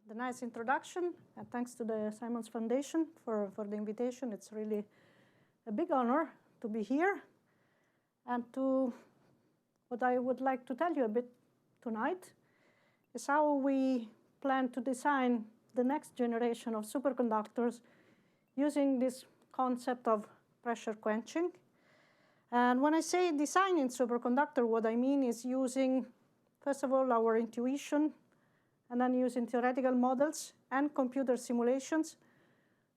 the nice introduction, and thanks to the Simons Foundation for the invitation. It's really a big honor to be here. And what I would like to tell you a bit tonight is how we plan to design the next generation of superconductors using this concept of pressure quenching. And when I say designing superconductor, what I mean is using, first of all, our intuition, and then using theoretical models and computer simulations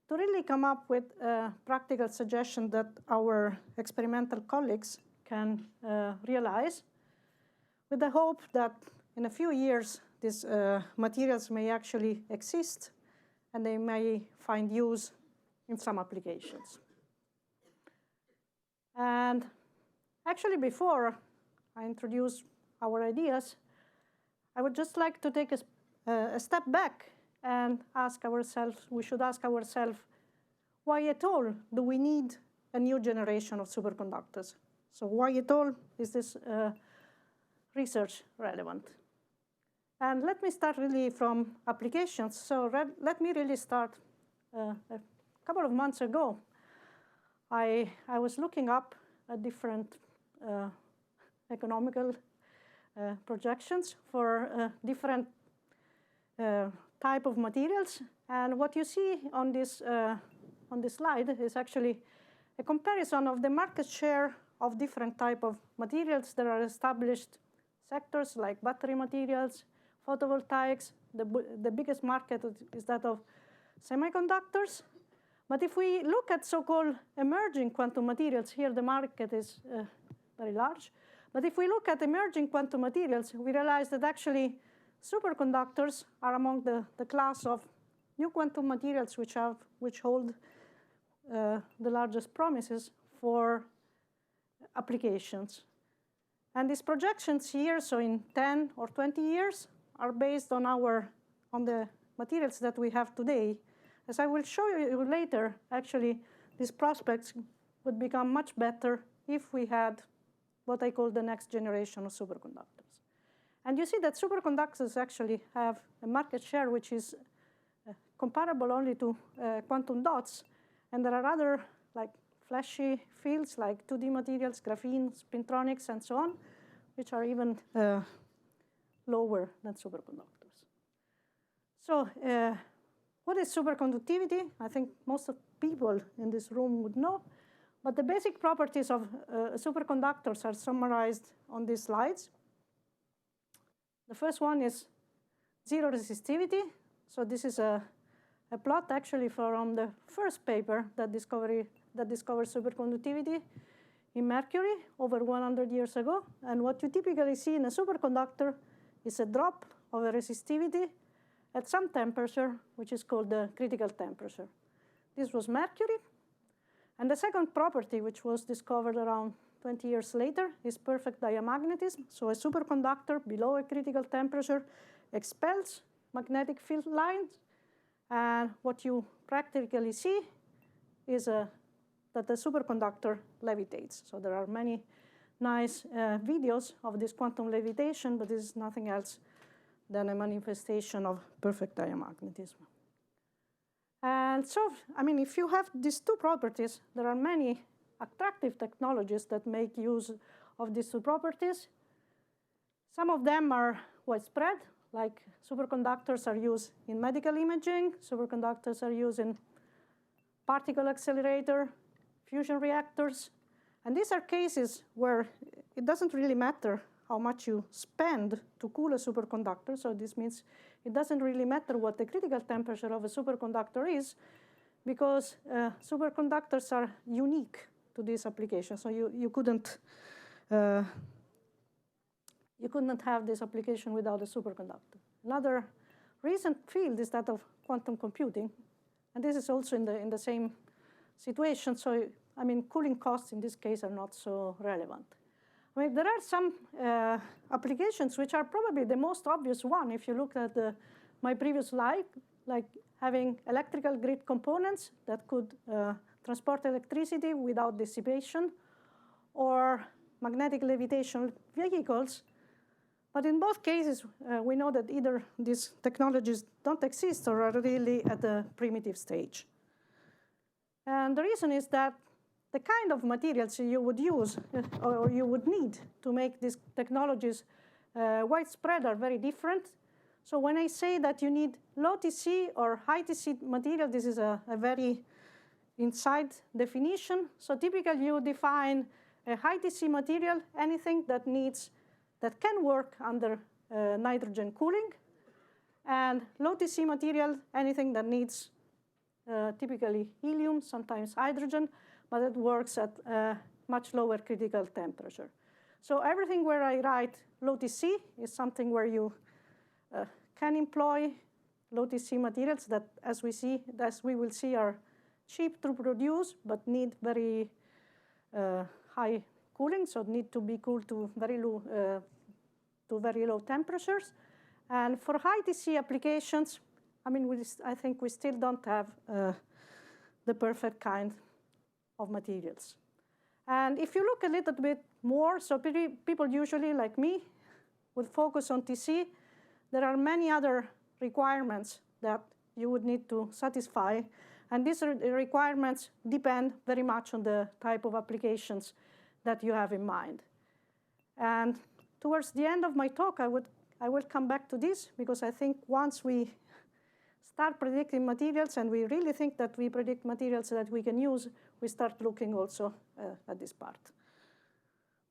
to really come up with a practical suggestion that our experimental colleagues can realize, with the hope that in a few years these materials may actually exist and they may find use in some applications. And actually, before I introduce our ideas, I would just like to take a step back and ask ourselves, we should ask ourselves, why at all do we need a new generation of superconductors? So why at all is this research relevant? And let me start really from applications. So let me really start a couple of months ago. I was looking up at different economical projections for different type of materials. And what you see on this slide is actually a comparison of the market share of different type of materials that are established sectors like battery materials, photovoltaics. The biggest market is that of semiconductors. But if we look at so-called emerging quantum materials, here the market is very large. But if we look at emerging quantum materials, we realize that actually superconductors are among the class of new quantum materials which hold the largest promises for applications. And these projections here, so in 10 or 20 years, are based on the materials that we have today. As I will show you later, actually, these prospects would become much better if we had what I call the next generation of superconductors. And you see that superconductors actually have a market share which is comparable only to quantum dots. And there are other like flashy fields like 2D materials, graphene, spintronics, and so on, which are even lower than superconductors. So what is superconductivity? I think most of people in this room would know. But the basic properties of superconductors are summarized on these slides. The first one is zero resistivity. So this is a plot actually from the first paper that discovered superconductivity in mercury over 100 years ago. And what you typically see in a superconductor is a drop of a resistivity at some temperature, which is called the critical temperature. This was mercury. And the second property, which was discovered around 20 years later, is perfect diamagnetism. So a superconductor below a critical temperature expels magnetic field lines. And what you practically see is that the superconductor levitates. So there are many nice videos of this quantum levitation, but this is nothing else than a manifestation of perfect diamagnetism. And so, I mean, if you have these two properties, there are many attractive technologies that make use of these two properties. Some of them are widespread, like superconductors are used in medical imaging, superconductors are used in particle accelerator, fusion reactors. And these are cases where it doesn't really matter how much you spend to cool a superconductor. So this means it doesn't really matter what the critical temperature of a superconductor is, because superconductors are unique to this application. So you couldn't have this application without a superconductor. Another recent field is that of quantum computing. And this is also in the same situation. So, I mean, cooling costs in this case are not so relevant. I mean, there are some applications which are probably the most obvious one if you look at my previous slide, like having electrical grid components that could transport electricity without dissipation, or magnetic levitation vehicles But in both cases, we know that either these technologies don't exist or are really at the primitive stage. And the reason is that the kind of materials you would use or you would need to make these technologies widespread are very different. So when I say that you need low TC or high TC material, this is a very inside definition. So typically you define a high TC material, anything that can work under nitrogen cooling, and low TC material, anything that needs typically helium, sometimes hydrogen, but it works at a much lower critical temperature. So everything where I write low TC is something where you can employ low TC materials that, as we will see, are cheap to produce, but need very high cooling, so need to be cooled to very low temperatures. And for high TC applications, I think we still don't have the perfect kind of materials. And if you look a little bit more, so people usually, like me, would focus on TC. There are many other requirements that you would need to satisfy. And these requirements depend very much on the type of applications that you have in mind. And towards the end of my talk, I will come back to this, because I think once we start predicting materials, and we really think that we predict materials that we can use, we start looking also at this part.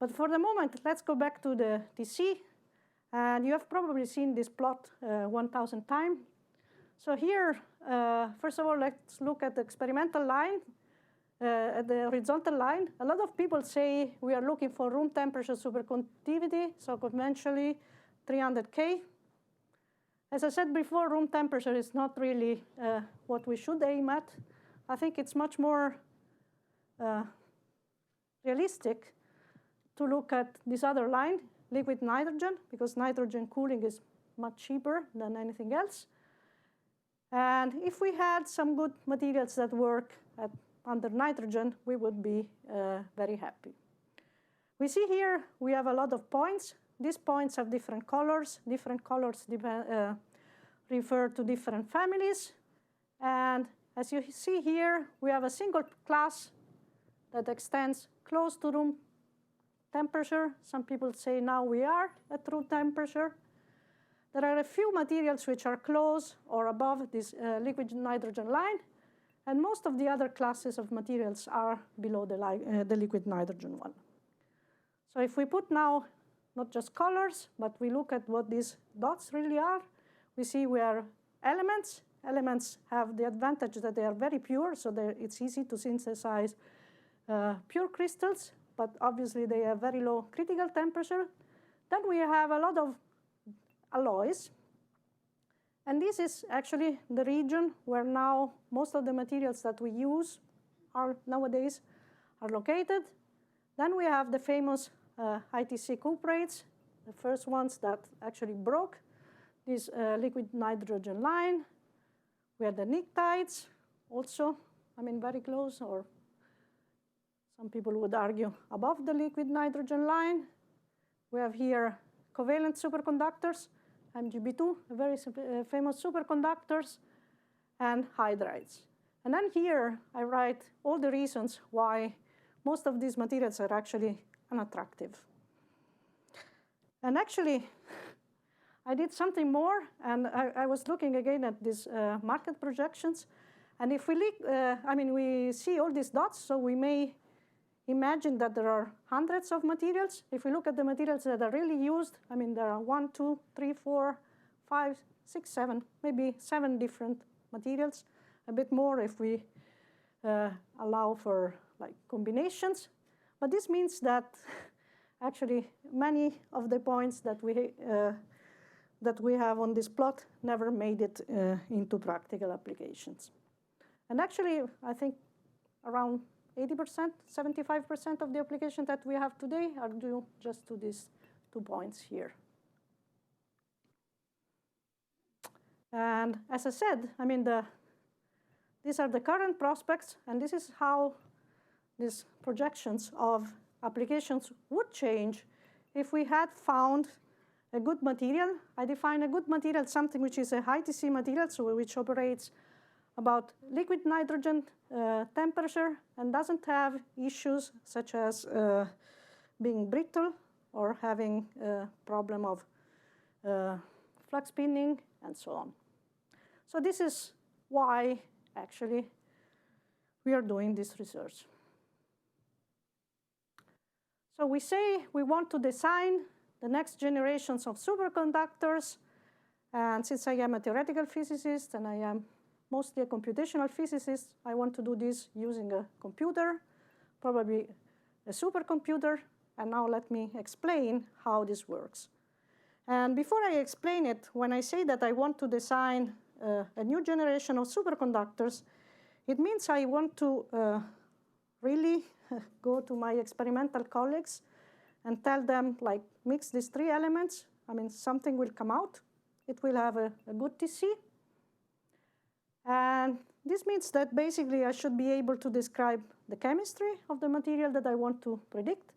But for the moment, let's go back to the TC. And you have probably seen this plot 1,000 times. So here, first of all, let's look at the experimental line, at the horizontal line. A lot of people say we are looking for room temperature superconductivity, so conventionally 300 K. As I said before, room temperature is not really what we should aim at. I think it's much more realistic to look at this other line, liquid nitrogen, because nitrogen cooling is much cheaper than anything else. And if we had some good materials that work under nitrogen, we would be very happy. We see here we have a lot of points. These points have different colors. Different colors refer to different families. And as you see here, we have a single class that extends close to room temperature. Some people say now we are at room temperature. There are a few materials which are close or above this liquid nitrogen line. And most of the other classes of materials are below the liquid nitrogen one. So if we put now not just colors, but we look at what these dots really are, we see we are elements. Elements have the advantage that they are very pure, so it's easy to synthesize pure crystals, but obviously they have very low critical temperature. Then we have a lot of alloys. And this is actually the region where now most of the materials that we use nowadays are located. Then we have the famous ITC cuprates, the first ones that actually broke this liquid nitrogen line. We have the pnictides also, very close, or some people would argue above the liquid nitrogen line. We have here covalent superconductors, MgB2, very famous superconductors, and hydrides. And then here I write all the reasons why most of these materials are actually unattractive. And actually, I did something more, and I was looking again at these market projections. And if we look, we see all these dots, so we may imagine that there are hundreds of materials. If we look at the materials that are really used, there are 1, 2, 3, 4, 5, 6, 7, maybe 7 different materials. A bit more if we allow for combinations. But this means that actually many of the points that we have on this plot never made it into practical applications. And actually, I think around 80%, 75% of the applications that we have today are due just to these 2 points here. And as I said, these are the current prospects, and this is how these projections of applications would change if we had found a good material. I define a good material something which is a high TC material, so which operates about liquid nitrogen temperature and doesn't have issues such as being brittle or having a problem of flux spinning and so on. So this is why, actually, we are doing this research. So we say we want to design the next generations of superconductors. And since I am a theoretical physicist and I am mostly a computational physicist, I want to do this using a computer, probably a supercomputer. And now let me explain how this works. And before I explain it, when I say that I want to design a new generation of superconductors, it means I want to really go to my experimental colleagues and tell them, like, mix these three elements. I mean, something will come out. It will have a good TC. And this means that basically I should be able to describe the chemistry of the material that I want to predict.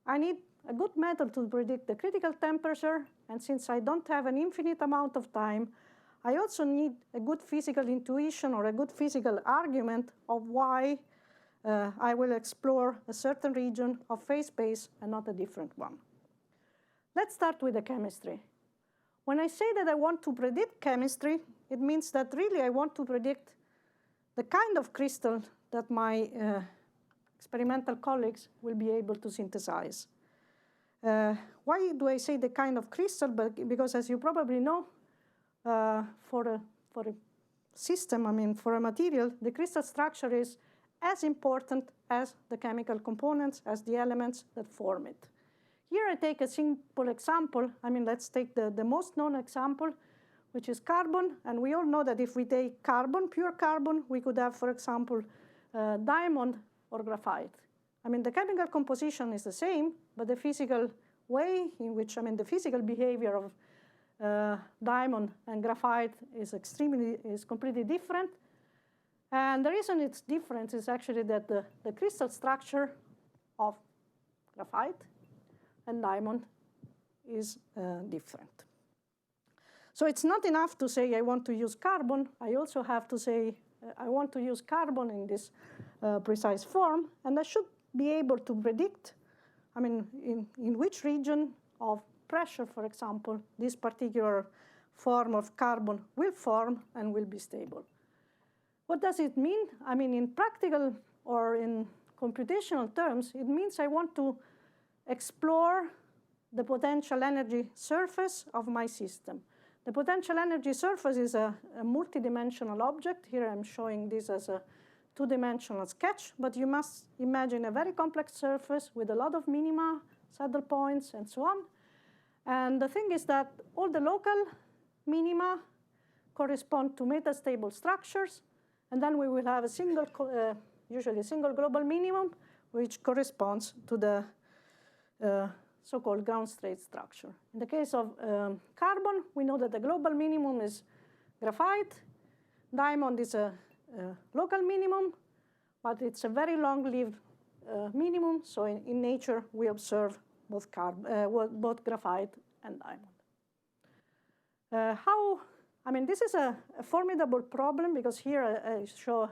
I need a good method to predict the critical temperature. And since I don't have an infinite amount of time, I also need a good physical intuition or a good physical argument of why I will explore a certain region of phase space and not a different one. Let's start with the chemistry. When I say that I want to predict chemistry, it means that really I want to predict the kind of crystal that my experimental colleagues will be able to synthesize. Why do I say the kind of crystal? Because as you probably know, for a system, I mean, for a material, the crystal structure is as important as the chemical components, as the elements that form it. Here I take a simple example. I mean, let's take the most known example, which is carbon. And we all know that if we take carbon, pure carbon, we could have, for example, diamond or graphite. I mean, the chemical composition is the same, but the physical way in which, I mean, the physical behavior of diamond and graphite is completely different. And the reason it's different is actually that the crystal structure of graphite and diamond is different. So it's not enough to say I want to use carbon. I also have to say I want to use carbon in this precise form. And I should be able to predict, I mean, in which region of pressure, for example, this particular form of carbon will form and will be stable. What does it mean? I mean, in practical or in computational terms, it means I want to explore the potential energy surface of my system. The potential energy surface is a multidimensional object. Here I'm showing this as a two-dimensional sketch, but you must imagine a very complex surface with a lot of minima, saddle points, and so on. And the thing is that all the local minima correspond to metastable structures. And then we will have a single, usually a single global minimum, which corresponds to the so-called ground state structure. In the case of carbon, we know that the global minimum is graphite. Diamond is a local minimum, but it's a very long-lived minimum. So in nature, we observe both graphite and diamond. I mean, this is a formidable problem because here I show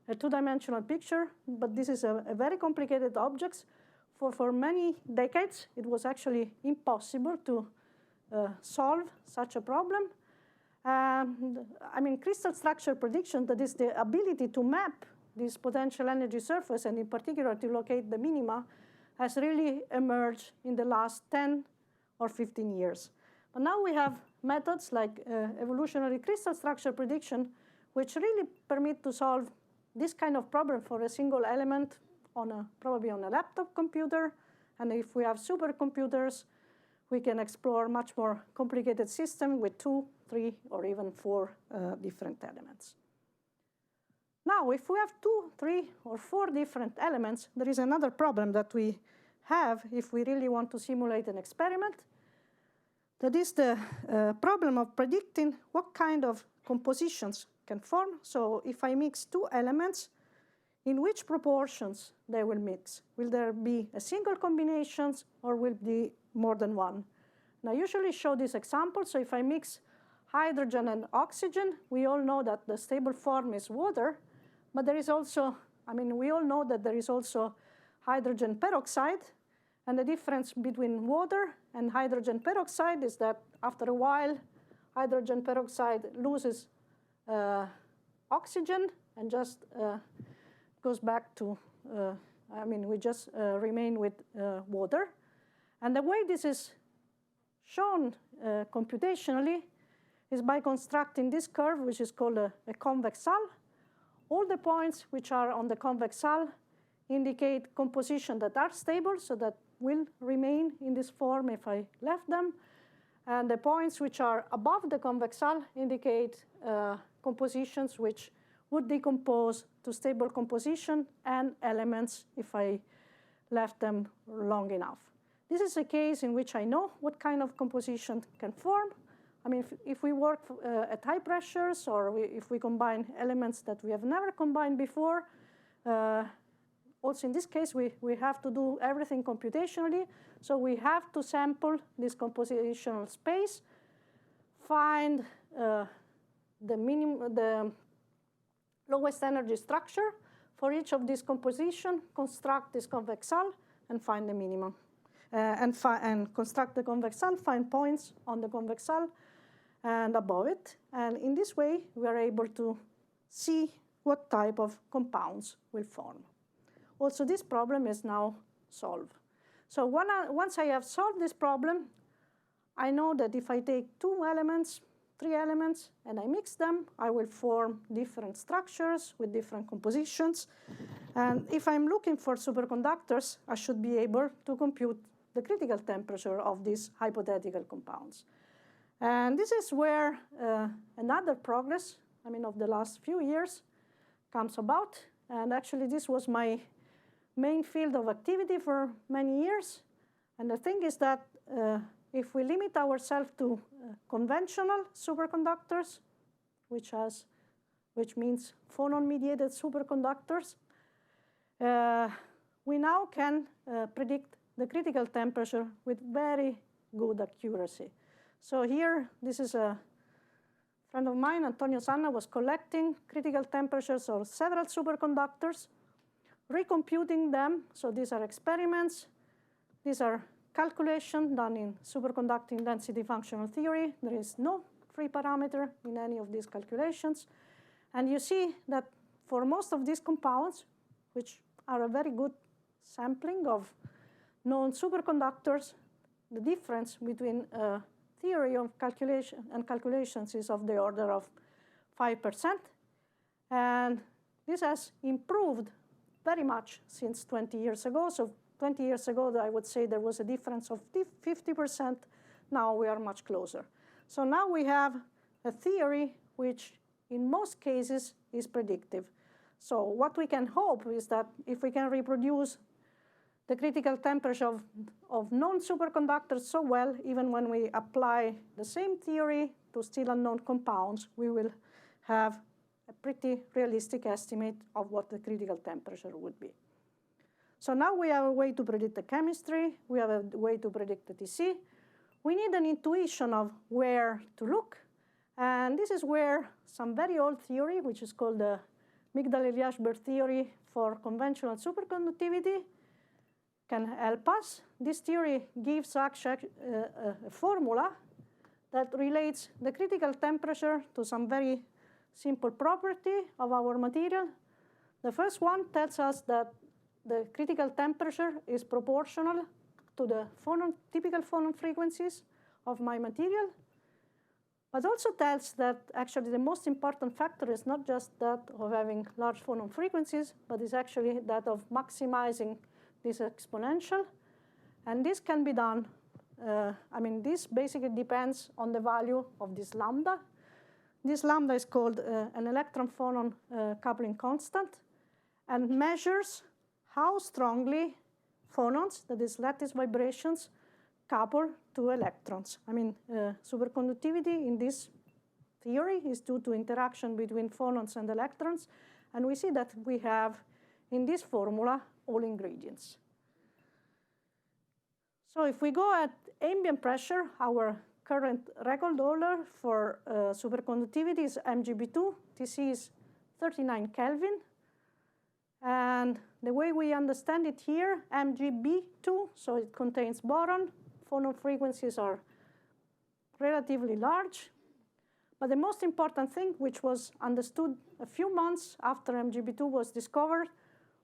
a two-dimensional picture, but this is a very complicated object. For many decades, it was actually impossible to solve such a problem. I mean, crystal structure prediction, that is the ability to map this potential energy surface, and in particular to locate the minima, has really emerged in the last 10 or 15 years. But now we have methods like evolutionary crystal structure prediction, which really permit to solve this kind of problem for a single element probably on a laptop computer. And if we have supercomputers, we can explore much more complicated system with 2, 3, or even 4 different elements. Now, if we have 2, 3, or 4 different elements, there is another problem that we have if we really want to simulate an experiment. That is the problem of predicting what kind of compositions can form. So if I mix 2 elements, in which proportions they will mix? Will there be a single combination or will be more than one? And I usually show this example. So if I mix hydrogen and oxygen, we all know that the stable form is water. But there is also, we all know that there is also hydrogen peroxide. And the difference between water and hydrogen peroxide is that after a while, hydrogen peroxide loses oxygen and just goes back to, we just remain with water. And the way this is shown computationally is by constructing this curve, which is called a convex hull. All the points which are on the convex hull indicate composition that are stable, so that will remain in this form if I left them. And the points which are above the convex hull indicate compositions which would decompose to stable composition and elements if I left them long enough. This is a case in which I know what kind of composition can form. If we work at high pressures, or if we combine elements that we have never combined before, also in this case, we have to do everything computationally. So we have to sample this compositional space, find the lowest energy structure for each of these compositions, construct this convex hull, and find the minimum. And construct the convex hull, find points on the convex hull and above it. And in this way, we are able to see what type of compounds will form. Also, this problem is now solved. So once I have solved this problem, I know that if I take 2 elements, 3 elements, and I mix them, I will form different structures with different compositions. And if I'm looking for superconductors, I should be able to compute the critical temperature of these hypothetical compounds. And this is where another progress, of the last few years comes about. And actually, this was my main field of activity for many years. And the thing is that if we limit ourselves to conventional superconductors, which means phonon-mediated superconductors, we now can predict the critical temperature with very good accuracy. So here, this is a friend of mine, Antonio Sanna, was collecting critical temperatures of several superconductors, recomputing them. So these are experiments. These are calculations done in superconducting density functional theory. There is no free parameter in any of these calculations. And you see that for most of these compounds, which are a very good sampling of known superconductors, the difference between theory of calculation and calculations is of the order of 5%. And this has improved very much since 20 years ago. So 20 years ago, I would say there was a difference of 50%. Now we are much closer. So now we have a theory which, in most cases, is predictive. So what we can hope is that if we can reproduce the critical temperature of known superconductors so well, even when we apply the same theory to still unknown compounds, we will have a pretty realistic estimate of what the critical temperature would be. So now we have a way to predict the chemistry. We have a way to predict the TC. We need an intuition of where to look. And this is where some very old theory, which is called the Migdal-Eliashberg theory for conventional superconductivity, can help us. This theory gives actually a formula that relates the critical temperature to some very simple property of our material. The first one tells us that the critical temperature is proportional to the typical phonon frequencies of my material, but also tells that actually the most important factor is not just that of having large phonon frequencies, but is actually that of maximizing this exponential. And this can be done, this basically depends on the value of this lambda. This lambda is called an electron-phonon coupling constant and measures how strongly phonons, that is lattice vibrations, couple to electrons. Superconductivity in this theory is due to interaction between phonons and electrons. And we see that we have, in this formula, all ingredients. So if we go at ambient pressure, our current record holder for superconductivity is MgB2. Tc is 39 Kelvin. And the way we understand it here, MgB2, so it contains boron. Phonon frequencies are relatively large. But the most important thing, which was understood a few months after MgB2 was discovered,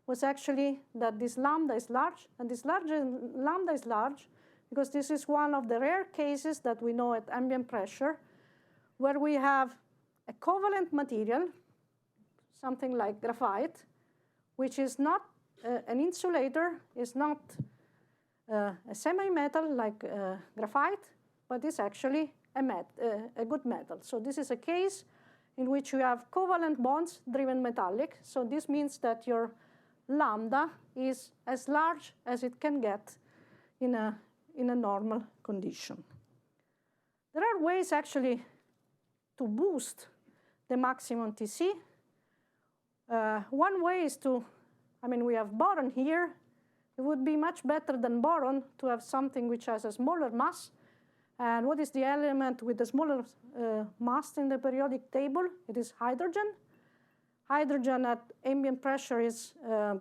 was actually that this lambda is large. And this lambda is large because this is one of the rare cases that we know at ambient pressure where we have a covalent material, something like graphite, which is not an insulator, is not a semi-metal like graphite, but is actually a good metal. So this is a case in which you have covalent bonds driven metallic. So this means that your lambda is as large as it can get in a normal condition. There are ways actually to boost the maximum Tc. One way is to, we have boron here. It would be much better than boron to have something which has a smaller mass. And what is the element with the smaller mass in the periodic table? It is hydrogen. Hydrogen at ambient pressure is a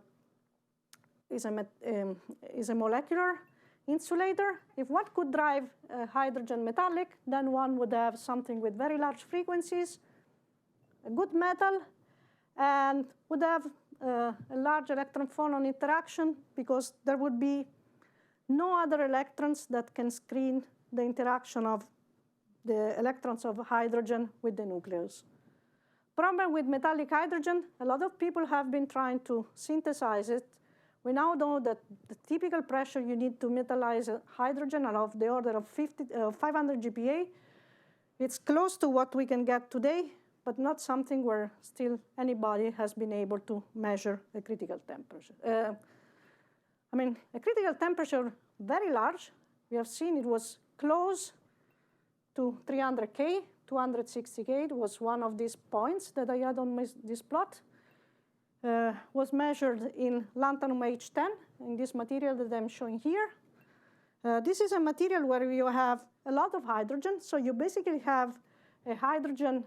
molecular insulator. If one could drive hydrogen metallic, then one would have something with very large frequencies, a good metal, and would have a large electron-phonon interaction because there would be no other electrons that can screen the interaction of the electrons of hydrogen with the nucleus. Problem with metallic hydrogen, a lot of people have been trying to synthesize it. We now know that the typical pressure you need to metallize hydrogen are of the order of 500 GPa. It's close to what we can get today, but not something where still anybody has been able to measure a critical temperature. A critical temperature very large. We have seen it was close to 300 K, 260 K was one of these points that I had on this plot. Was measured in lanthanum H10 in this material that I'm showing here. This is a material where you have a lot of hydrogen, so you basically have a hydrogen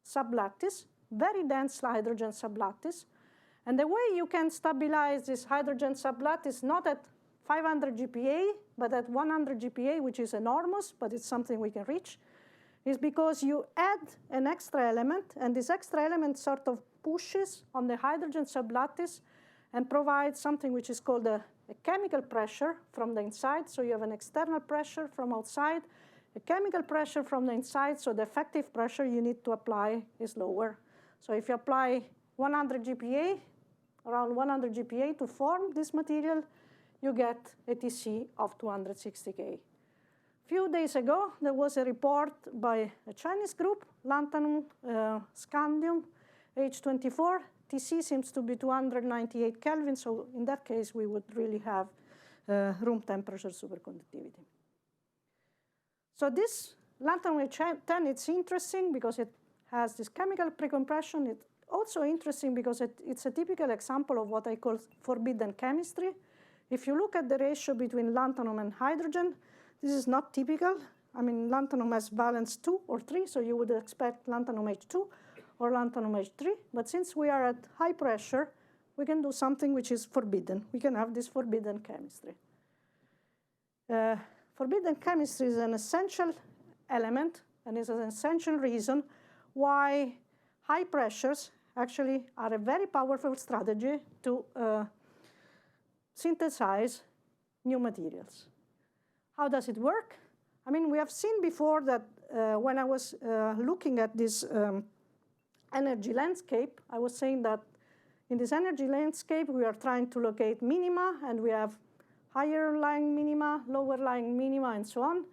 sublattice, very dense hydrogen sublattice. And the way you can stabilize this hydrogen sublattice not at 500 GPa, but at 100 GPa, which is enormous, but it's something we can reach, is because you add an extra element, and this extra element sort of pushes on the hydrogen sublattice and provides something which is called a chemical pressure from the inside. So you have an external pressure from outside, a chemical pressure from the inside, so the effective pressure you need to apply is lower. So if you apply 100 GPa, around 100 GPa to form this material, you get a Tc of 260 K. A few days ago, there was a report by a Chinese group, lanthanum, scandium, H24. Tc seems to be 298 Kelvin, so in that case, we would really have room temperature superconductivity. So this lanthanum H10, it's interesting because it has this chemical precompression. It's also interesting because it's a typical example of what I call forbidden chemistry. If you look at the ratio between lanthanum and hydrogen, this is not typical. Lanthanum has valence 2 or 3, so you would expect lanthanum H2 or lanthanum H3. But since we are at high pressure, we can do something which is forbidden. We can have this forbidden chemistry. Forbidden chemistry is an essential element and is an essential reason why high pressures actually are a very powerful strategy to synthesize new materials. How does it work? We have seen before that when I was looking at this energy landscape, I was saying that in this energy landscape, we are trying to locate minima, and we have higher lying minima, lower lying minima, and so on.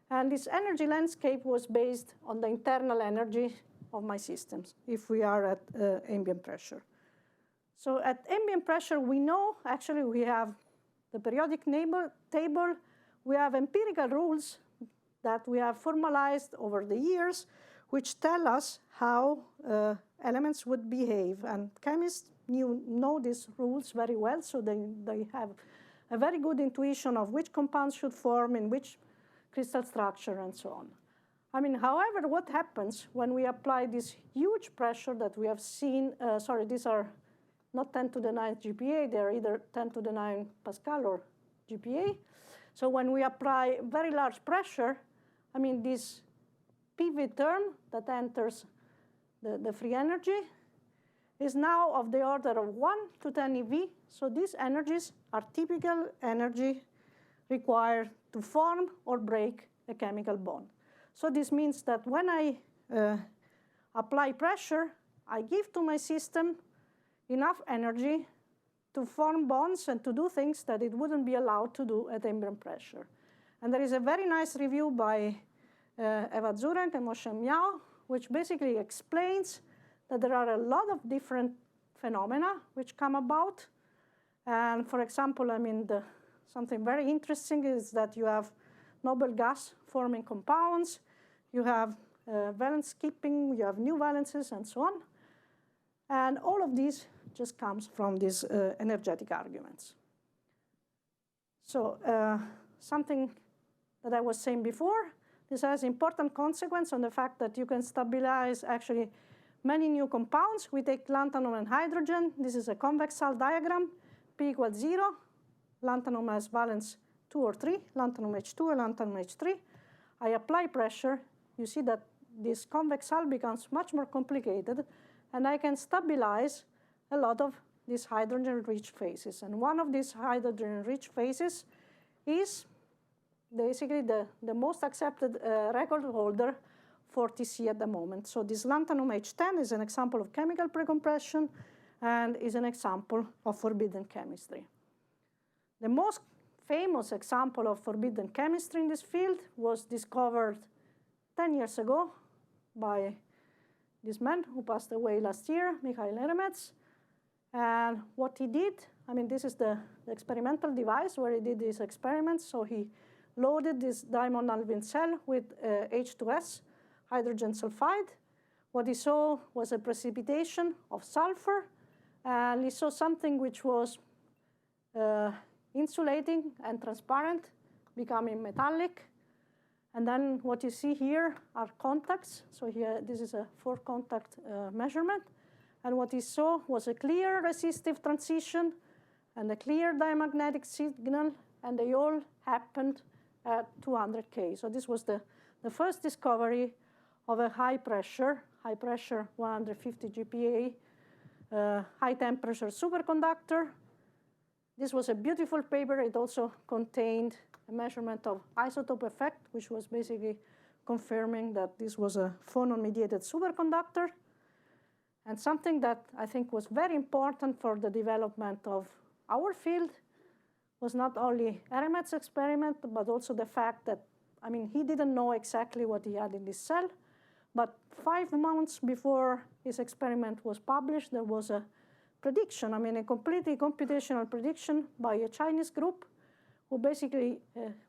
And this energy landscape was based on the internal energy of my systems, if we are at ambient pressure. So at ambient pressure, we know, actually, we have the periodic table. We have empirical rules that we have formalized over the years, which tell us how elements would behave. And chemists know these rules very well, so they have a very good intuition of which compounds should form in which crystal structure and so on. I mean, however, what happens when we apply this huge pressure that we have seen, sorry, these are not 10 to the 9th GPa, they're either 10 to the 9 Pascal or GPa. So when we apply very large pressure, I mean, this PV term that enters the free energy is now of the order of 1 to 10 eV. So these energies are typical energy required to form or break a chemical bond. So this means that when I apply pressure, I give to my system enough energy to form bonds and to do things that it wouldn't be allowed to do at ambient pressure. And there is a very nice review by Eva Zurek and Moshe Miao, which basically explains that there are a lot of different phenomena which come about. And for example, I mean, something very interesting is that you have noble gas forming compounds, you have valence skipping, you have new valences, and so on. And all of these just comes from these energetic arguments. So something that I was saying before, this has important consequence on the fact that you can stabilize actually many new compounds. We take lanthanum and hydrogen. This is a convex hull diagram, P equals 0. Lanthanum has valence 2 or 3, lanthanum H2 and lanthanum H3. I apply pressure. You see that this convex hull becomes much more complicated, and I can stabilize a lot of these hydrogen-rich phases. And one of these hydrogen-rich phases is basically the most accepted record holder for TC at the moment. So this lanthanum H10 is an example of chemical precompression and is an example of forbidden chemistry. The most famous example of forbidden chemistry in this field was discovered 10 years ago by this man who passed away last year, Mikhail Eremets. And what he did, I mean, this is the experimental device where he did these experiments. So he loaded this diamond alvin cell with H2S, hydrogen sulfide. What he saw was a precipitation of sulfur, and he saw something which was insulating and transparent, becoming metallic. And then what you see here are contacts. So here, this is a 4-contact measurement. And what he saw was a clear resistive transition and a clear diamagnetic signal, and they all happened at 200 K. So this was the first discovery of a high pressure 150 GPa, high temperature superconductor. This was a beautiful paper. It also contained a measurement of isotope effect, which was basically confirming that this was a phonon-mediated superconductor. And something that I think was very important for the development of our field was not only Eremets' experiment, but also the fact that, I mean, he didn't know exactly what he had in this cell, but 5 months before his experiment was published, there was a prediction, I mean, a completely computational prediction by a Chinese group who basically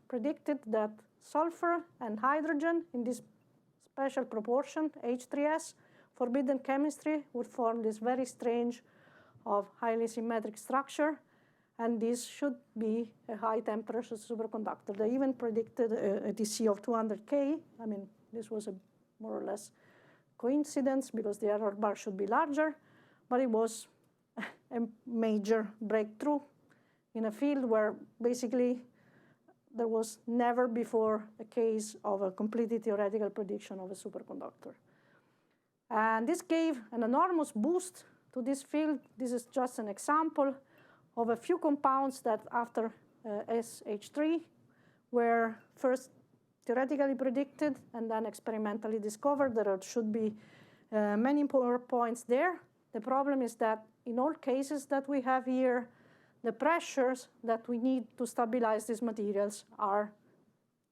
predicted that sulfur and hydrogen in this special proportion, H3S, forbidden chemistry, would form this very strange of highly symmetric structure, and this should be a high temperature superconductor. They even predicted a TC of 200 K. I mean, this was a more or less coincidence because the error bar should be larger, but it was a major breakthrough in a field where basically there was never before a case of a completely theoretical prediction of a superconductor. And this gave an enormous boost to this field. This is just an example of a few compounds that after SH3 were first theoretically predicted and then experimentally discovered. There should be many more points there. The problem is that in all cases that we have here, the pressures that we need to stabilize these materials are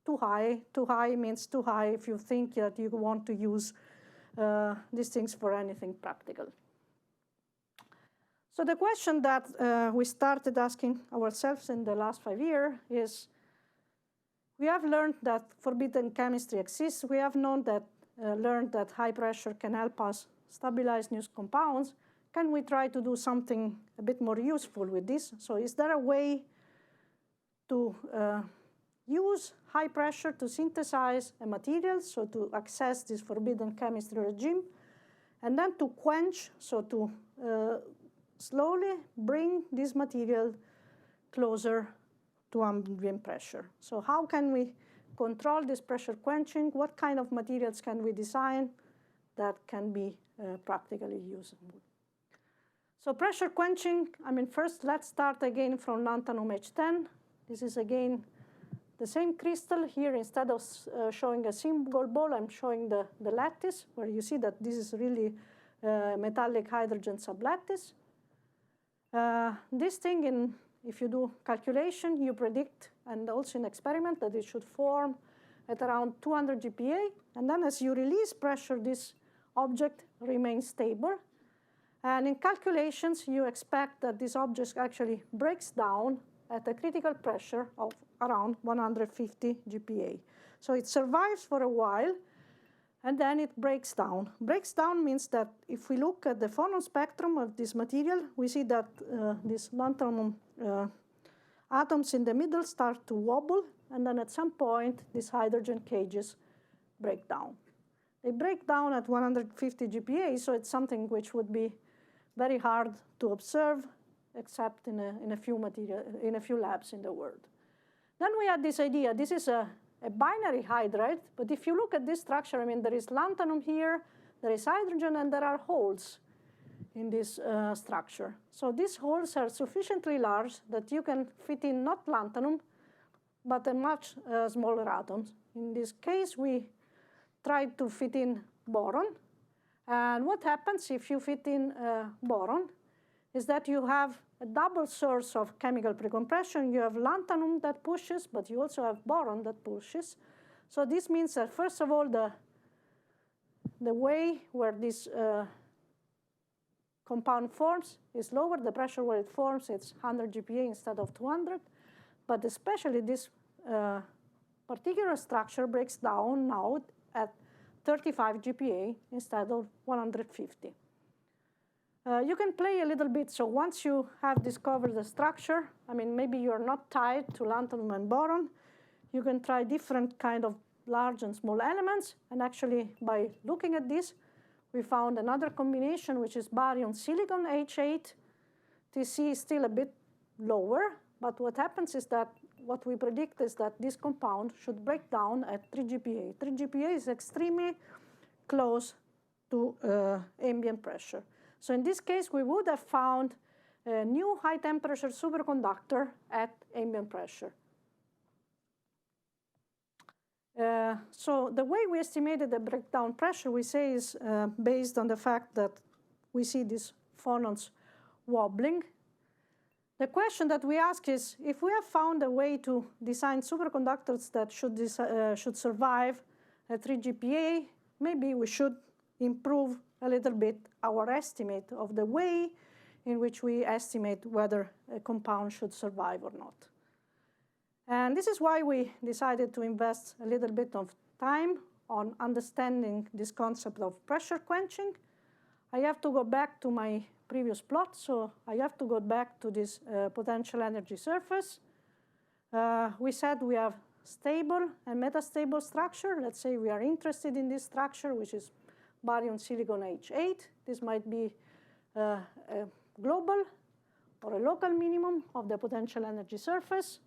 too high. Too high means too high if you think that you want to use these things for anything practical. So the question that we started asking ourselves in the last 5 years is, we have learned that forbidden chemistry exists. We have learned that high pressure can help us stabilize new compounds. Can we try to do something a bit more useful with this? So is there a way to use high pressure to synthesize a material, so to access this forbidden chemistry regime, and then to quench, so to slowly bring this material closer to ambient pressure. So how can we control this pressure quenching? What kind of materials can we design that can be practically usable? So pressure quenching, first let's start again from lanthanum H10. This is again the same crystal. Here, instead of showing a single ball, I'm showing the lattice, where you see that this is really metallic hydrogen sublattice. This thing, if you do calculation, you predict, and also in experiment, that it should form at around 200 GPa. And then as you release pressure, this object remains stable. And in calculations, you expect that this object actually breaks down at a critical pressure of around 150 GPa. So it survives for a while, and then it breaks down. Breaks down means that if we look at the phonon spectrum of this material, we see that these lanthanum atoms in the middle start to wobble, and then at some point, these hydrogen cages break down. They break down at 150 GPa, so it's something which would be very hard to observe, except in a few labs in the world. Then we had this idea. This is a binary hydride, but if you look at this structure, there is lanthanum here, there is hydrogen, and there are holes in this structure. So these holes are sufficiently large that you can fit in not lanthanum, but a much smaller atoms. In this case, we tried to fit in boron. And what happens if you fit in boron is that you have a double source of chemical precompression. You have lanthanum that pushes, but you also have boron that pushes. So this means that, first of all, the way where this compound forms is lower. The pressure where it forms, it's 100 GPa instead of 200. But especially this particular structure breaks down now at 35 GPa instead of 150. You can play a little bit. So once you have discovered the structure, maybe you're not tied to lanthanum and boron, you can try different kind of large and small elements. And actually, by looking at this, we found another combination, which is barium-silicon H8. Tc is still a bit lower, but what happens is that what we predict is that this compound should break down at 3 GPa. 3 GPa is extremely close to ambient pressure. So in this case, we would have found a new high-temperature superconductor at ambient pressure. So the way we estimated the breakdown pressure, we say, is based on the fact that we see these phonons wobbling. The question that we ask is, if we have found a way to design superconductors that should survive at 3 GPa, maybe we should improve a little bit our estimate of the way in which we estimate whether a compound should survive or not. And this is why we decided to invest a little bit of time on understanding this concept of pressure quenching. I have to go back to my previous plot, so I have to go back to this potential energy surface. We said we have stable and metastable structure. Let's say we are interested in this structure, which is barium-silicon H8. This might be a global or a local minimum of the potential energy surface.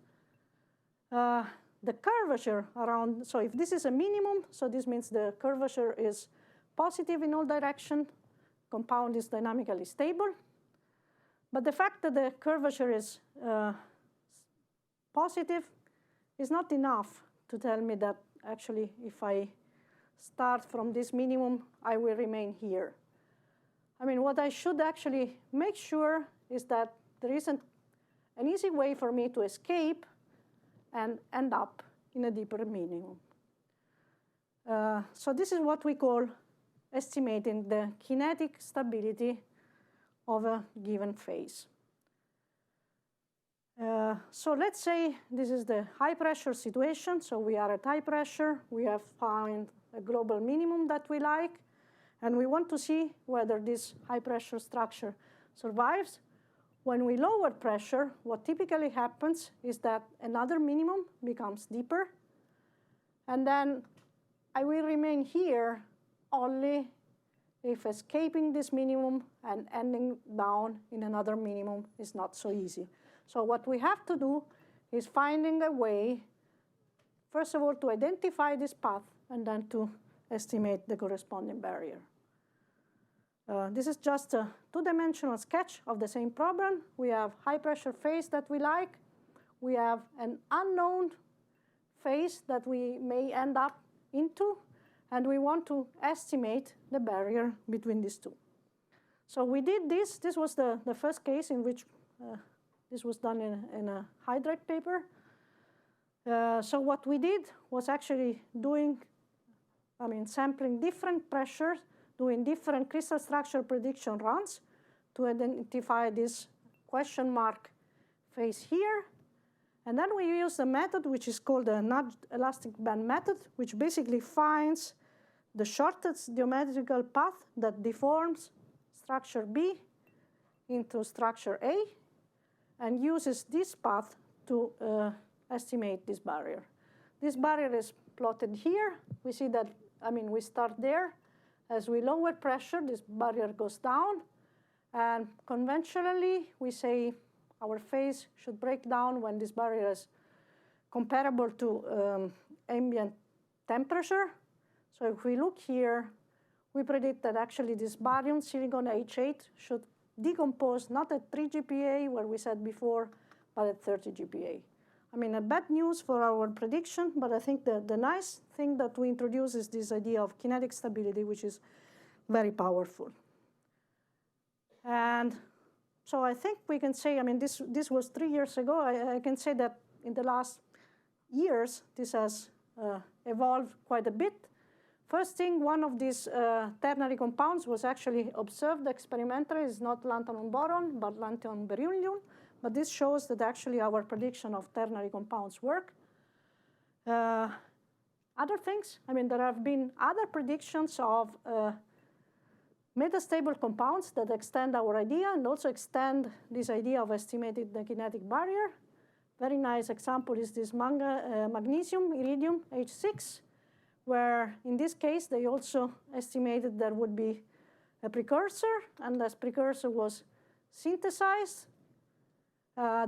The curvature around, so if this is a minimum, so this means the curvature is positive in all directions. Compound is dynamically stable. But the fact that the curvature is positive is not enough to tell me that actually if I start from this minimum, I will remain here. What I should actually make sure is that there isn't an easy way for me to escape and end up in a deeper minimum. So this is what we call estimating the kinetic stability of a given phase. So let's say this is the high pressure situation. So we are at high pressure. We have found a global minimum that we like. And we want to see whether this high pressure structure survives. when we lower pressure, what typically happens is that another minimum becomes deeper. And then I will remain here only if escaping this minimum and ending down in another minimum is not so easy. So what we have to do is finding a way, first of all, to identify this path, and then to estimate the corresponding barrier. This is just a two-dimensional sketch of the same problem. We have high-pressure phase that we like. We have an unknown phase that we may end up into, and we want to estimate the barrier between these two. So we did this. This was the first case in which this was done in a hydride paper. So what we did was actually sampling different pressures, doing different crystal structure prediction runs to identify this question mark phase here. And then we use a method which is called the nudged elastic band method, which basically finds the shortest geometrical path that deforms structure B into structure A, and uses this path to estimate this barrier. This barrier is plotted here. We see that, we start there. As we lower pressure, this barrier goes down. And conventionally, we say our phase should break down when this barrier is comparable to ambient temperature. So if we look here, we predict that actually this barium silicon H8 should decompose not at 3 GPa, where we said before, but at 30 GPa. A bad news for our prediction, but I think the nice thing that we introduce is this idea of kinetic stability, which is very powerful. And so I think we can say, this was 3 years ago. I can say that in the last years, this has evolved quite a bit. First thing, one of these ternary compounds was actually observed experimentally. It's not lanthanum boron, but lanthanum beryllium. But this shows that actually our prediction of ternary compounds work. Other things, there have been other predictions of metastable compounds that extend our idea and also extend this idea of estimating the kinetic barrier. Very nice example is this magnesium, iridium, H6, where in this case, they also estimated there would be a precursor, and this precursor was synthesized.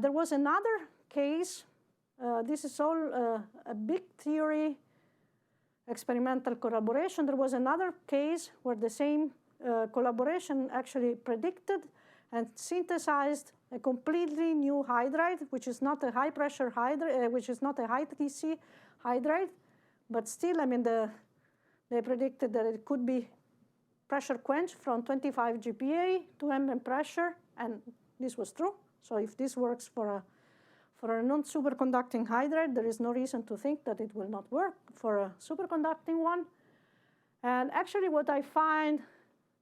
There was another case. This is all a big theory, experimental collaboration. There was another case where the same collaboration actually predicted and synthesized a completely new hydride, which is not a high-pressure hydride, which is not a high TC hydride, but still, they predicted that it could be pressure quenched from 25 GPa to ambient pressure, and this was true. So if this works for a non-superconducting hydride, there is no reason to think that it will not work for a superconducting one. And actually, what I find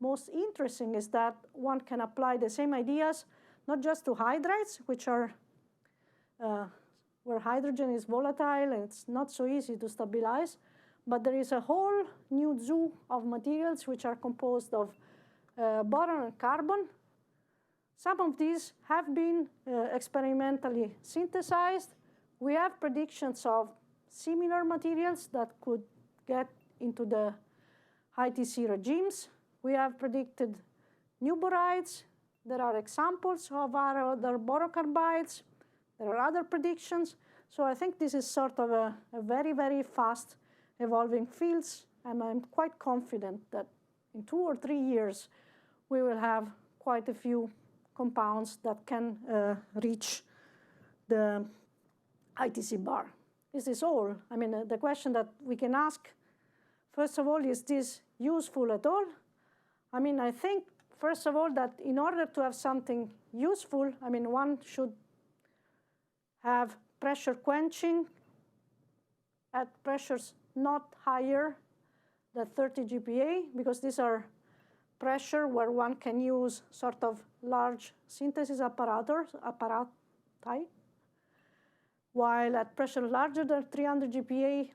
most interesting is that one can apply the same ideas not just to hydrides, which are where hydrogen is volatile and it's not so easy to stabilize, but there is a whole new zoo of materials which are composed of boron and carbon. Some of these have been experimentally synthesized. We have predictions of similar materials that could get into the high TC regimes. We have predicted new borides. There are examples of other borocarbides. There are other predictions. So I think this is sort of a very, very fast evolving fields. And I'm quite confident that in 2 or 3 years, we will have quite a few compounds that can reach the ITC bar. Is this all? The question that we can ask, first of all, is this useful at all? I think, first of all, that in order to have something useful, one should have pressure quenching at pressures not higher than 30 GPa, because these are pressure where one can use sort of large synthesis apparati, while at pressure larger than 300 GPa,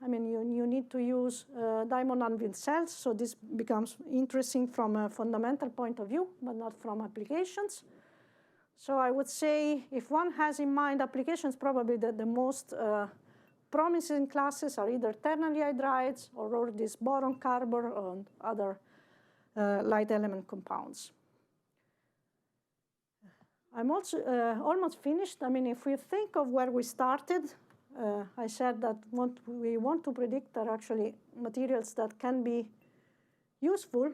you need to use diamond anvil cells, so this becomes interesting from a fundamental point of view, but not from applications. So I would say if one has in mind applications, probably the most promising classes are either ternary hydrides or this boron carbon or other light element compounds. I'm also almost finished. I mean, if we think of where we started, I said that what we want to predict are actually materials that can be useful.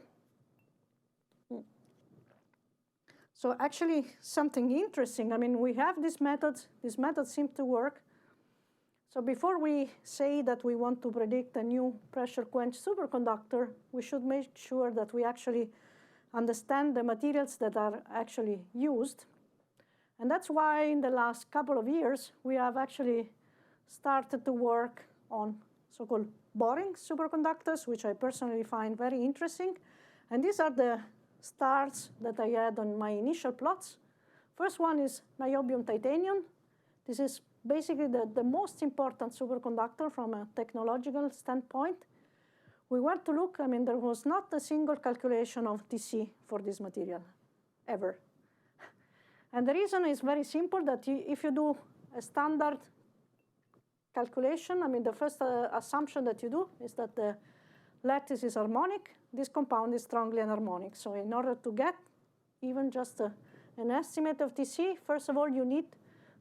So actually something interesting, I mean, we have these methods. These methods seem to work. So before we say that we want to predict a new pressure quench superconductor, we should make sure that we actually understand the materials that are actually used. And that's why in the last couple of years, we have actually started to work on so-called boring superconductors, which I personally find very interesting. And these are the stars that I had on my initial plots. First one is niobium titanium. This is basically the most important superconductor from a technological standpoint. We went to look, I mean, there was not a single calculation of TC for this material, ever. And the reason is very simple, that if you do a standard calculation, I mean, the first assumption that you do is that the lattice is harmonic. This compound is strongly anharmonic. So in order to get even just an estimate of TC, first of all, you need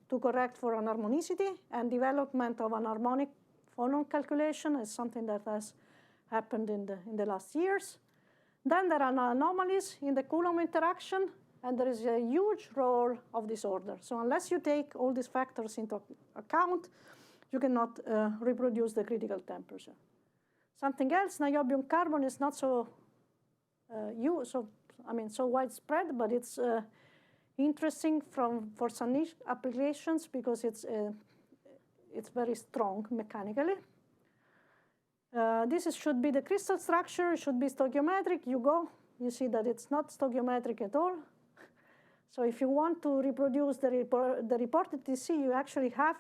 to correct for anharmonicity, and development of anharmonic phonon calculation is something that has happened in the last years. Then there are anomalies in the Coulomb interaction, and there is a huge role of disorder. So unless you take all these factors into account, you cannot reproduce the critical temperature. Something else, niobium carbon is not so widespread, but it's interesting for some niche applications because it's very strong mechanically. Should be the crystal structure. It should be stoichiometric. You see that it's not stoichiometric at all. So if you want to reproduce the reported TC, you actually have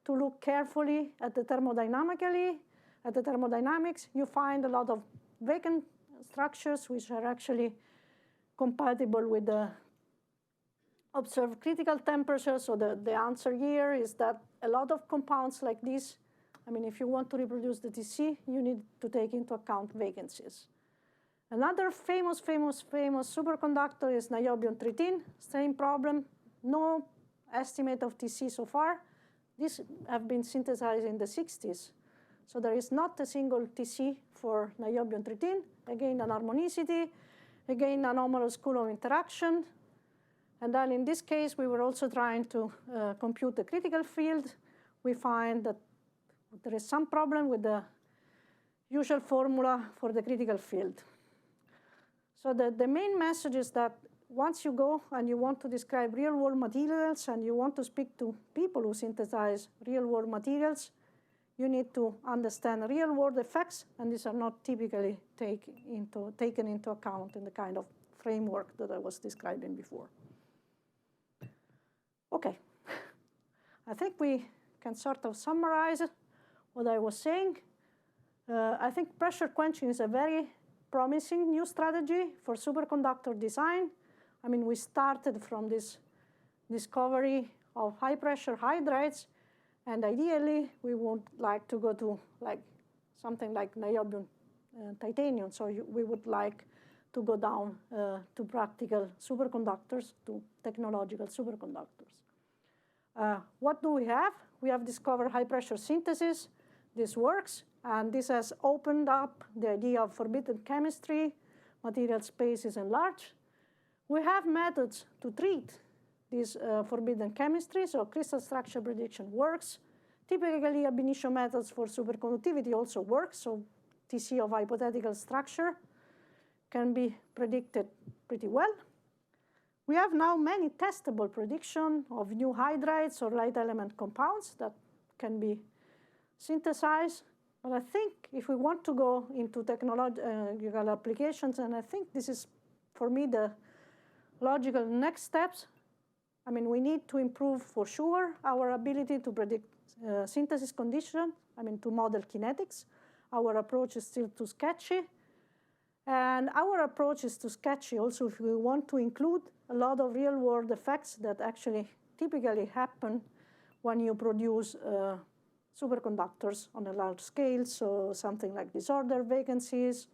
to look carefully at the thermodynamics. You find a lot of vacant structures which are actually compatible with the observed critical temperature. So the answer here is that a lot of compounds like this, I mean, if you want to reproduce the TC, you need to take into account vacancies. Another famous superconductor is niobium tritene. Same problem, no estimate of TC so far. These have been synthesized in the 60s. So there is not a single TC for niobium tritene. Again, anharmonicity. Again, anomalous Coulomb interaction. And then in this case, we were also trying to compute the critical field. We find that there is some problem with the usual formula for the critical field. So the main message is that once you go and you want to describe real-world materials and you want to speak to people who synthesize real-world materials, you need to understand real-world effects, and these are not typically taken into account in the kind of framework that I was describing before. Okay, I think we can sort of summarize what I was saying. I think pressure quenching is a very promising new strategy for superconductor design. I mean, we started from this discovery of high-pressure hydrides, and ideally, we would like to go to something like niobium titanium. So we would like to go down to practical superconductors, to technological superconductors. What do we have? We have discovered high-pressure synthesis. This works, and this has opened up the idea of forbidden chemistry. Material space is enlarged. We have methods to treat this forbidden chemistry, so crystal structure prediction works. Typically, ab initio methods for superconductivity also work, so TC of hypothetical structure can be predicted pretty well. We have now many testable predictions of new hydrides or light element compounds that can be synthesized. But I think if we want to go into technological applications, and I think this is, for me, the logical next steps, I mean, we need to improve, for sure, our ability to predict synthesis conditions, I mean, to model kinetics. Our approach is still too sketchy. And our approach is to sketch also if we want to include a lot of real-world effects that actually typically happen when you produce superconductors on a large scale, so something like disorder vacancies.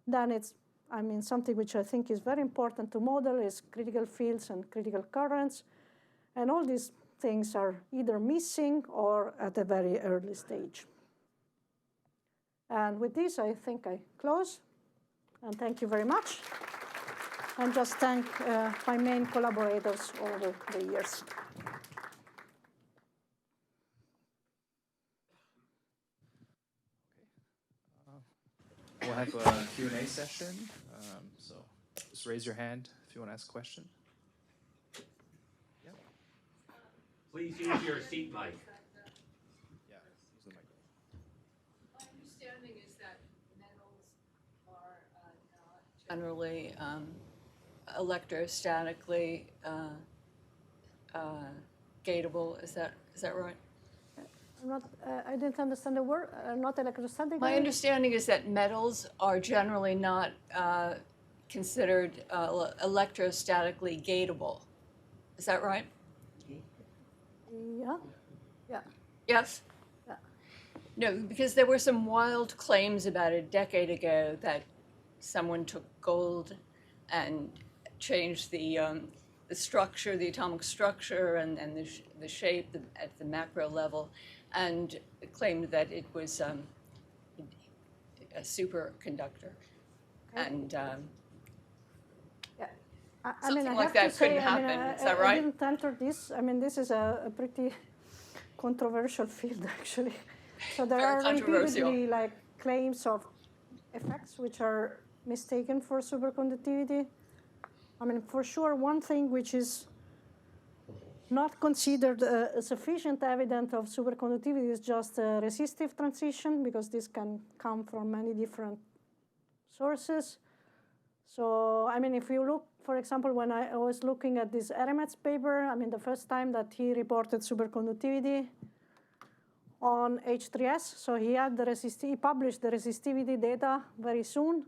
Then it's, I mean, something which I think is very important to model is critical fields and critical currents. And all these things are either missing or at a very early stage. And with this, I think I close. And thank you very much. And just thank my main collaborators over the years. We'll have a Q&A session. So just raise your hand if you want to ask a question. Yeah. Please use your seat mic. Yeah, use the mic. My understanding is that metals are not generally electrostatically gateable. Is that right? I didn't understand the word, not electrostatic. My understanding is that metals are generally not considered electrostatically gateable. Is that right? Yeah. Yeah. Yes? Yeah. No, because there were some wild claims about a decade ago that someone took gold and changed the structure, the atomic structure, and the shape at the macro level, and claimed that it was a superconductor. Okay. And I mean, something I like have that to say, couldn't happen. Is that I right? didn't enter this. I mean, this is a pretty controversial field, actually. So there Very are controversial. repeatedly like claims of effects which are mistaken for superconductivity. I mean, for sure, one thing which is not considered sufficient evidence of superconductivity is just a resistive transition, because this can come from many different sources. So, I mean, if you look, for example, when I was looking at this Eremets paper, I mean, the first time that he reported superconductivity on H3S, so he published the resistivity data very soon,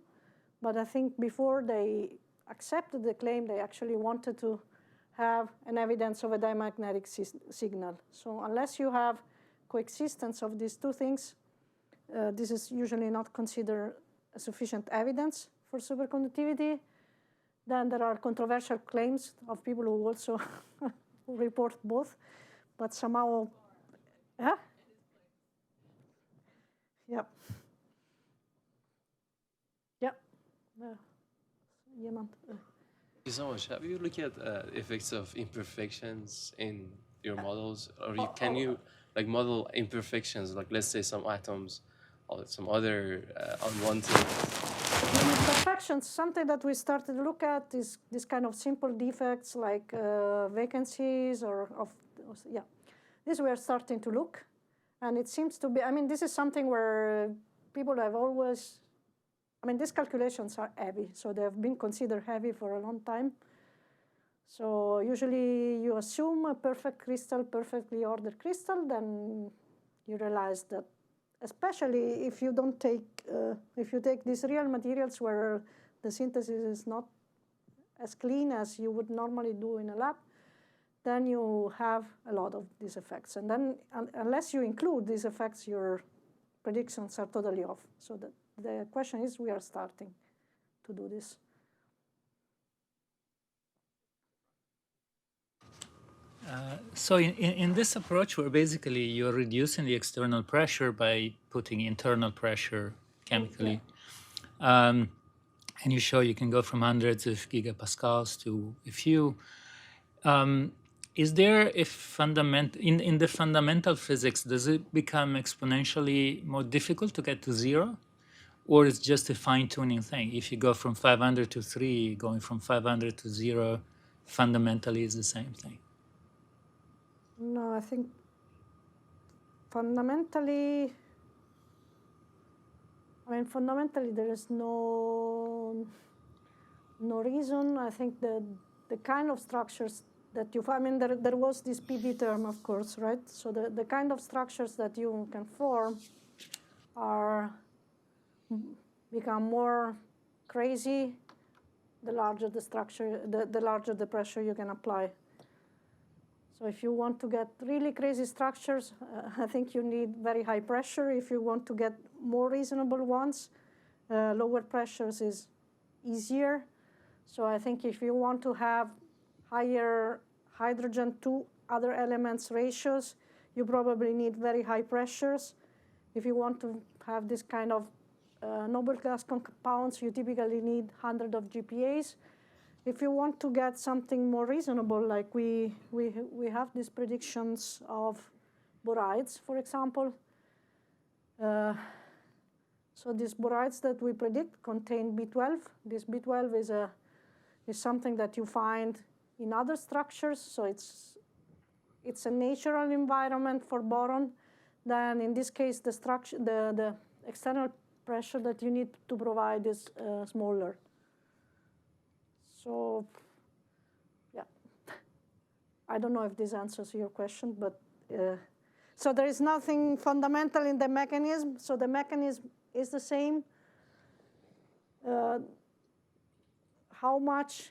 but I think before they accepted the claim, they actually wanted to have an evidence of a diamagnetic signal. So unless you have coexistence of these two things, this is usually not considered sufficient evidence for superconductivity. Then there are controversial claims of people who also report both, but somehow, yeah? Yep. Yep. Thank you so much. Have you looked at effects of imperfections in your models, or can you like model imperfections, like let's say some atoms or some other unwanted? Imperfections, something that we started to look at is this kind of simple defects like vacancies yeah. This we are starting to look, and it seems to be, I mean, this is something where people have always, I mean, these calculations are heavy, so they have been considered heavy for a long time. So usually you assume a perfect crystal, perfectly ordered crystal, then you realize that, especially if you don't take, if you take these real materials where the synthesis is not as clean as you would normally do in a lab, then you have a lot of these effects. And then unless you include these effects, your predictions are totally off. So the question is, we are starting to do this. So in this approach, where basically you're reducing the external pressure by putting internal pressure chemically, and you show you can go from hundreds of gigapascals to a few. Is there a in the fundamental physics, does it become exponentially more difficult to get to zero? Or it's just a fine-tuning thing? If you go from 500 to 3, going from 500 to 0 fundamentally is the same thing. No, I think fundamentally, there is no reason. I think the kind of structures that you find, I mean, there was this PV term, of course, right? So the kind of structures that you can form become more crazy, the larger the structure, the larger the pressure you can apply. So if you want to get really crazy structures, I think you need very high pressure. If you want to get more reasonable ones, lower pressures is easier. So I think if you want to have higher hydrogen to other elements ratios, you probably need very high pressures. If you want to have this kind of noble gas compounds, you typically need hundreds of GPAs. If you want to get something more reasonable, like we have these predictions of borides, for example. So these borides that we predict contain B12. This B12 is something that you find in other structures. So it's a natural environment for boron. Then in this case, the external pressure that you need to provide is smaller. So, yeah, I don't know if this answers your question, but so there is nothing fundamental in the mechanism. So the mechanism is the same. How much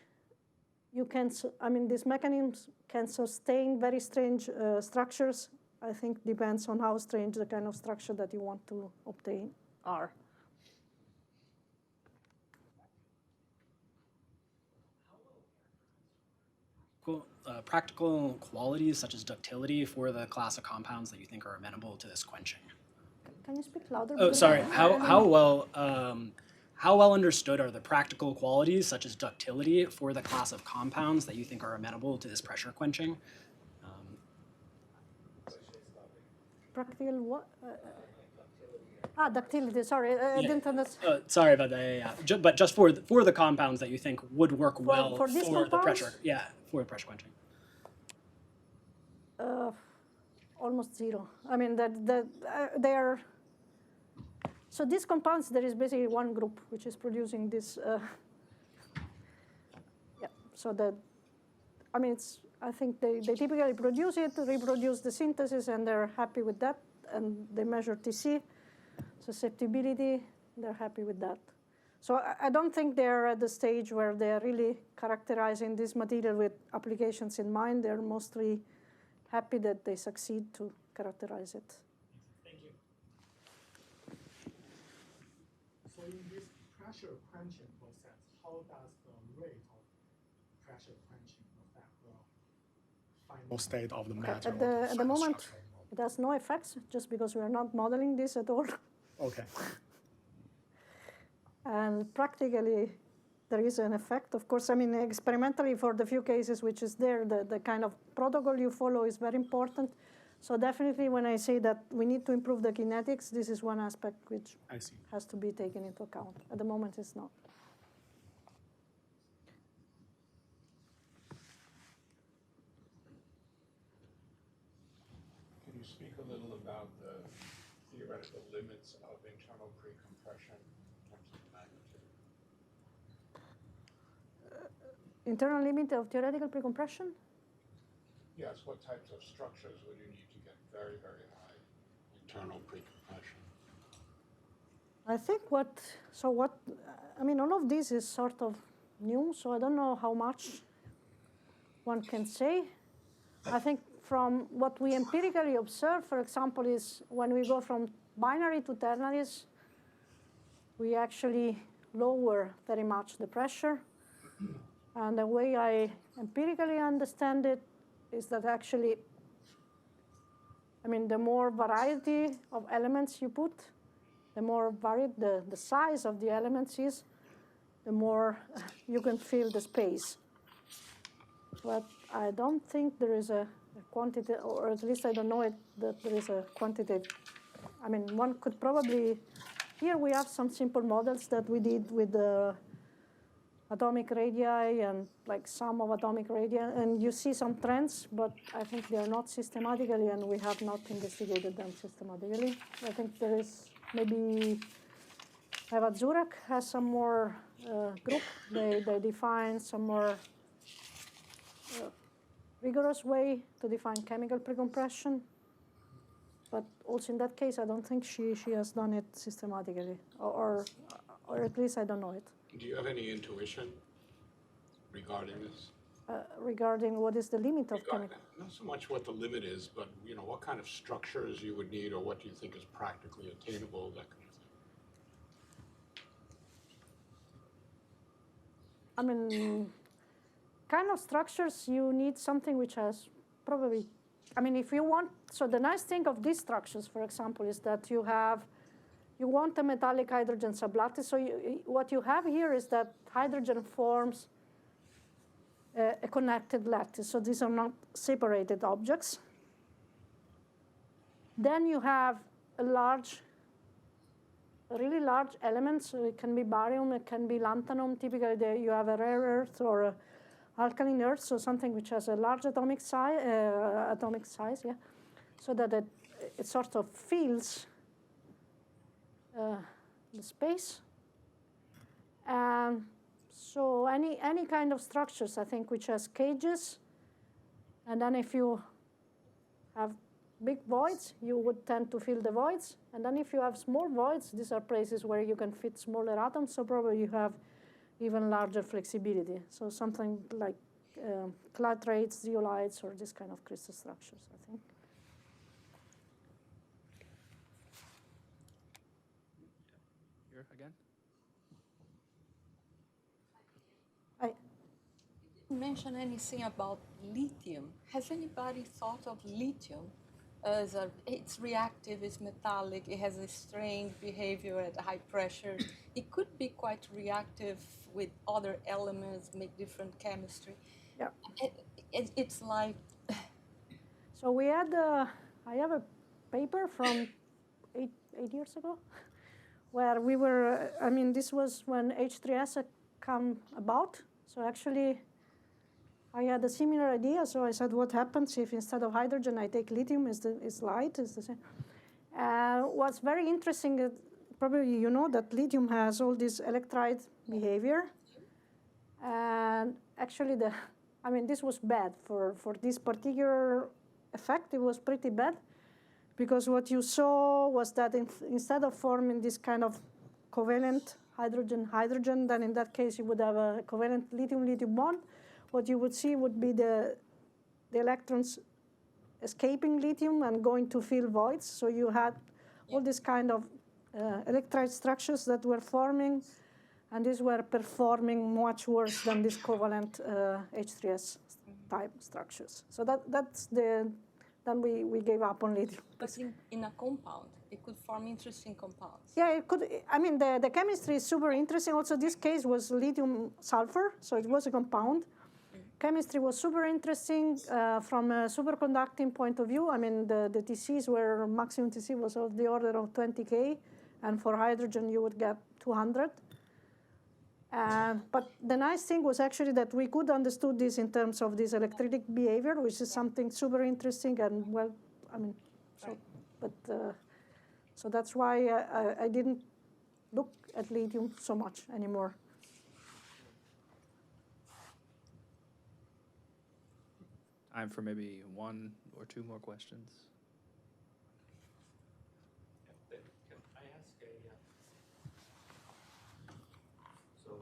you can, I mean, these mechanisms can sustain very strange structures, I think depends on how strange the kind of structure that you want to obtain are. Practical qualities such as ductility for the class of compounds that you think are amenable to this quenching. Can you speak louder? Oh, sorry. How well understood are the practical qualities such as ductility for the class of compounds that you think are amenable to this pressure quenching? Practical what? Ductility. Sorry, I didn't understand. Sorry about that. Yeah. But just for the compounds that you think would work well for the pressure. Yeah, for the pressure quenching. Almost zero. I mean they are. So these compounds, there is basically one group which is producing this. Yeah. So that, I mean, I think they typically produce it, reproduce the synthesis, and they're happy with that. And they measure TC, susceptibility. They're happy with that. So I don't think they're at the stage where they're really characterizing this material with applications in mind. They're mostly happy that they succeed to characterize it. Thank you. So in this pressure quenching process, how does the rate of pressure quenching affect the final state of the matter? At the moment, it has no effects, just because we are not modeling this at all. Okay. And practically, there is an effect. Of course, I mean, experimentally, for the few cases which is there, the kind of protocol you follow is very important. So definitely, when I say that we need to improve the kinetics, this is one aspect which has to be taken into account. At the moment, it's not. Can you speak a little about the theoretical limits of internal pre-compression in terms of magnitude? Internal limit of theoretical precompression? Yes, what types of structures would you need to get very, very high internal pre-compression? I think I mean, all of this is sort of new, so I don't know how much one can say. I think from what we empirically observe, for example, is when we go from binary to ternaries, we actually lower very much the pressure. And the way I empirically understand it is that actually, I mean, the more variety of elements you put, the more varied the size of the elements is, the more you can fill the space. But I don't think there is a quantity, or at least I don't know that there is a quantity. I mean, one could probably, here we have some simple models that we did with the atomic radii and like sum of atomic radii, and you see some trends, but I think they are not systematically, and we have not investigated them systematically. I think there is maybe Eva Zurek has some more group. They define some more rigorous way to define chemical precompression. But also in that case, I don't think she has done it systematically, or at least I don't know it. Do you have any intuition regarding this? Regarding what is the limit of Regarding, chemical? not so much what the limit is, but what kind of structures you would need, or what do you think is practically attainable, that kind of thing. I mean, kind of structures, you need something which has probably, I mean, if you want, so the nice thing of these structures, for example, is that you want a metallic hydrogen sublattice. So what you have here is that hydrogen forms a connected lattice. So these are not separated objects. Then you have a really large element. So it can be barium, it can be lanthanum. Typically, you have a rare earth or a alkaline earth, so something which has a large atomic size, yeah, so that it sort of fills the space. And so any kind of structures, I think, which has cages, and then if you have big voids, you would tend to fill the voids. And then if you have small voids, these are places where you can fit smaller atoms, so probably you have even larger flexibility. So something like cladrates, zeolites, or this kind of crystal structures, I think. Here again. You mention anything about lithium. Has anybody thought of lithium as it's reactive, it's metallic, it has a strange behavior at high pressure. It could be quite reactive with other elements, make different chemistry. Yeah. It's like... So we had, I have a paper from eight years ago, where we were, I mean, this was when H3S had come about. So actually, I had a similar idea. So I said, what happens if instead of hydrogen, I take lithium, is light, is the same. What's very interesting, probably you know that lithium has all this electride behavior. And actually, this was bad for this particular effect. It was pretty bad, because what you saw was that instead of forming this kind of covalent hydrogen, then in that case you would have a covalent lithium-lithium bond. What you would see would be the electrons escaping lithium and going to fill voids. So you had all these kind of electride structures that were forming, and these were performing much worse than these covalent H3S type structures. So then we gave up on lithium. But in a compound, it could form interesting compounds. Yeah, it could. I mean, the chemistry is super interesting. Also, this case was lithium sulfur, so it was a compound. Chemistry was super interesting from a superconducting point of view. I mean, the TCs were, maximum TC was of the order of 20K, and for hydrogen you would get 200. But the nice thing was actually that we could understood this in terms of this electric behavior, which is something super interesting and well, I mean, so, but so that's why I didn't look at lithium so much anymore. Time for maybe one or two more questions. Can I ask so,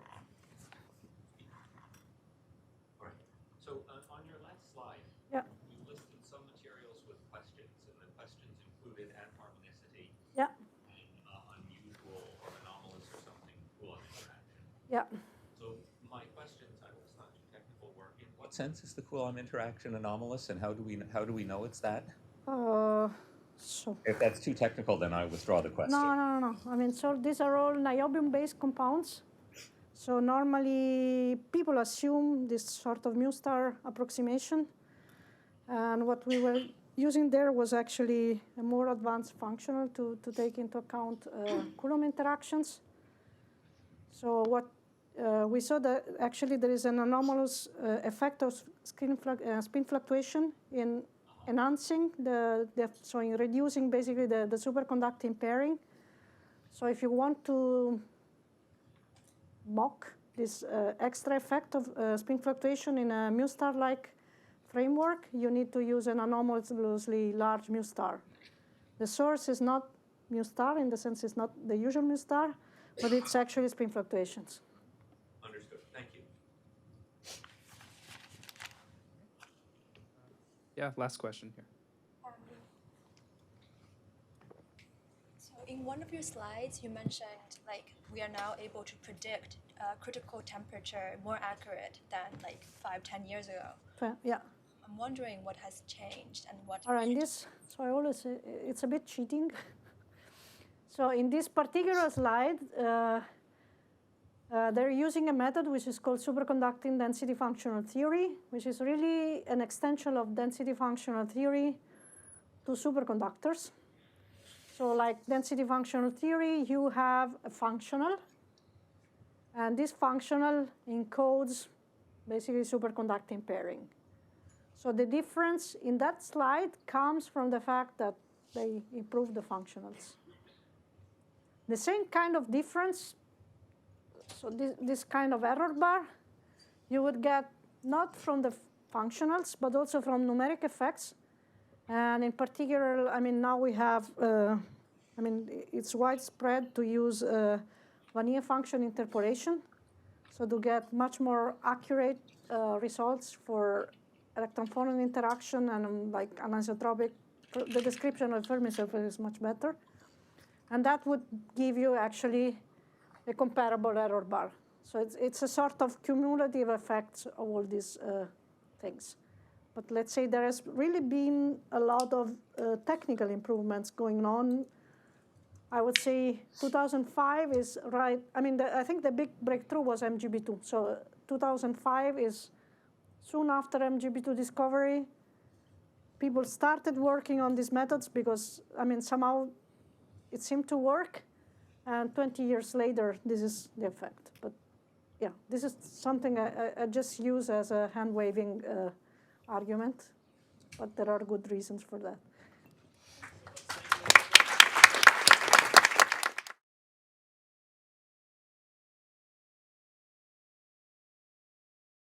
all right. So on your last slide, Yeah. you listed some materials with questions, and the questions included anharmonicity Yeah. and unusual or anomalous or something Coulomb interaction. Yeah. So my questions, I know it's not too technical work. In what sense is the Coulomb interaction anomalous, and how do we know it's that? So. If that's too technical, then I withdraw the question. No. I mean, so these are all niobium-based compounds. So normally people assume this sort of mu star approximation. And what we were using there was actually a more advanced functional to take into account Coulomb interactions. So what we saw that actually there is an anomalous effect of spin fluctuation in enhancing so in reducing basically the superconducting pairing. So if you want to mock this extra effect of spin fluctuation in a mu star-like framework, you need to use an anomalously large mu star. The source is not mu star, in the sense it's not the usual mu star, but it's actually spin fluctuations. Yeah, last question here. So in one of your slides, you mentioned like we are now able to predict critical temperature more accurate than like 5-10 years ago. Yeah. I'm wondering what has changed and what. All right, in this, so I always say it's a bit cheating. So in this particular slide, they're using a method which is called superconducting density functional theory, which is really an extension of density functional theory to superconductors. So like density functional theory, you have a functional, and this functional encodes basically superconducting pairing. So the difference in that slide comes from the fact that they improved the functionals. The same kind of difference, so this kind of error bar, you would get not from the functionals, but also from numeric effects. And in particular, I mean, now we have, I mean, it's widespread to use linear function interpolation, so to get much more accurate results for electron-phonon interaction and like anisotropic. The description of Fermi surface is much better. And that would give you actually a comparable error bar. So it's a sort of cumulative effect of all these things. But let's say there has really been a lot of technical improvements going on. I would say 2005 is right. I mean, I think the big breakthrough was MGB2. So 2005 is soon after MGB2 discovery. People started working on these methods because, I mean, somehow it seemed to work. And 20 years later, this is the effect. But yeah, this is something I just use as a hand-waving argument. But there are good reasons for that.